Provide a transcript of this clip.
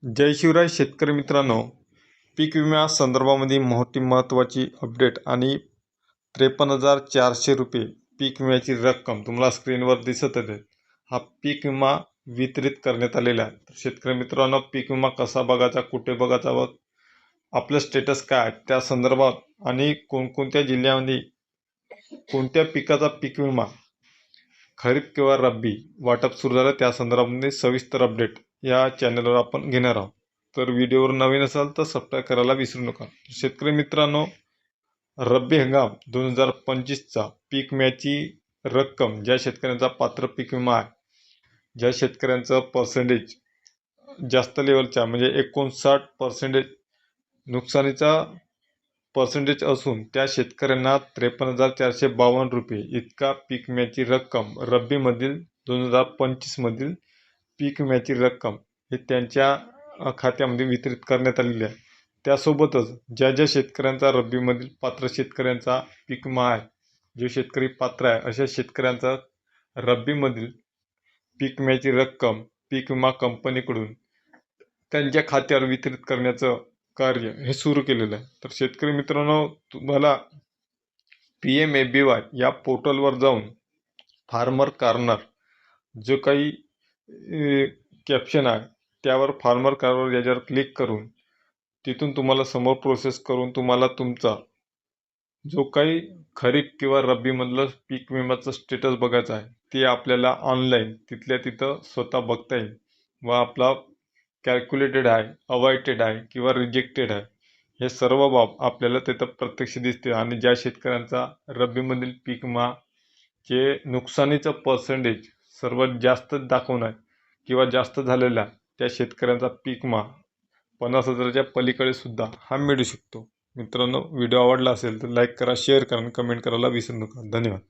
जय शिवराय शेतकरी मित्रांनो, पीक विम्या संदर्भामध्ये मोठी महत्त्वाची अपडेट आणि 53,400 रुपये पीक विम्याची रक्कम तुम्हाला स्क्रीनवर दिसत आहे. हा पीक विमा वितरित करण्यात आलेला आहे. तर शेतकरी मित्रांनो, पीक विमा कसा बघायचा, कुठे बघायचा व आपलं स्टेटस काय आहे त्या संदर्भात आणि कोणकोणत्या जिल्ह्यामध्ये कोणत्या पिकाचा पीक विमा खरीप किंवा रब्बी वाटप सुरू झालं त्या संदर्भामध्ये सविस्तर अपडेट या चॅनलवर आपण घेणार आहोत. तर व्हिडिओवर नवीन असाल तर सबस्क्राईब करायला विसरू नका. शेतकरी मित्रांनो, रब्बी हंगाम 2025चा पीक विम्याची रक्कम ज्या शेतकऱ्यांचा पात्र पीक विमा आहे, ज्या शेतकऱ्यांचं पर्सेंटेज जास्त लेवलच्या म्हणजे 59% नुकसानीचा पर्सेंटेज असून त्या शेतकऱ्यांना 53,452 रुपये इतका पीक विम्याची रक्कम रब्बीमधील 2025मधील पीक विम्याची रक्कम हे त्यांच्या खात्यामध्ये वितरित करण्यात आलेली आहे. त्यासोबतच ज्या शेतकऱ्यांचा रब्बीमधील पात्र शेतकऱ्यांचा पीक विमा आहे, जे शेतकरी पात्र आहे अशा शेतकऱ्यांचा रब्बीमधील पीक विम्याची रक्कम पीक विमा कंपनीकडून त्यांच्या खात्यावर वितरित करण्याचं कार्य हे सुरू केलेलं आहे. तर शेतकरी मित्रांनो, तुम्हाला PMABY या पोर्टलवर जाऊन फार्मर कॉर्नर जो काही कॅप्शन आहे त्यावर फार्मर कॉर्नर याच्यावर क्लिक करून तिथून तुम्हाला समोर प्रोसेस करून तुम्हाला तुमचा जो काही खरीप किंवा रब्बीमधलं पीक विम्याचं स्टेटस बघायचं आहे ते आपल्याला ऑनलाईन तिथल्या तिथं स्वतः बघता येईल व आपला कॅल्क्युलेटेड आहे, अवॉइडेड आहे किंवा रिजेक्टेड आहे हे सर्व बाब आपल्याला तिथं प्रत्यक्ष दिसते. आणि ज्या शेतकऱ्यांचा रब्बीमधील पीक विमा जे नुकसानीचं पर्सेंटेज सर्वात जास्त दाखवणार किंवा जास्त झालेला त्या शेतकऱ्यांचा पीक विमा 50,000च्या पलीकडे सुद्धा हा मिळू शकतो. मित्रांनो, व्हिडिओ आवडला असेल तर लाईक करा, शेअर करा आणि कमेंट करायला विसरू नका. धन्यवाद.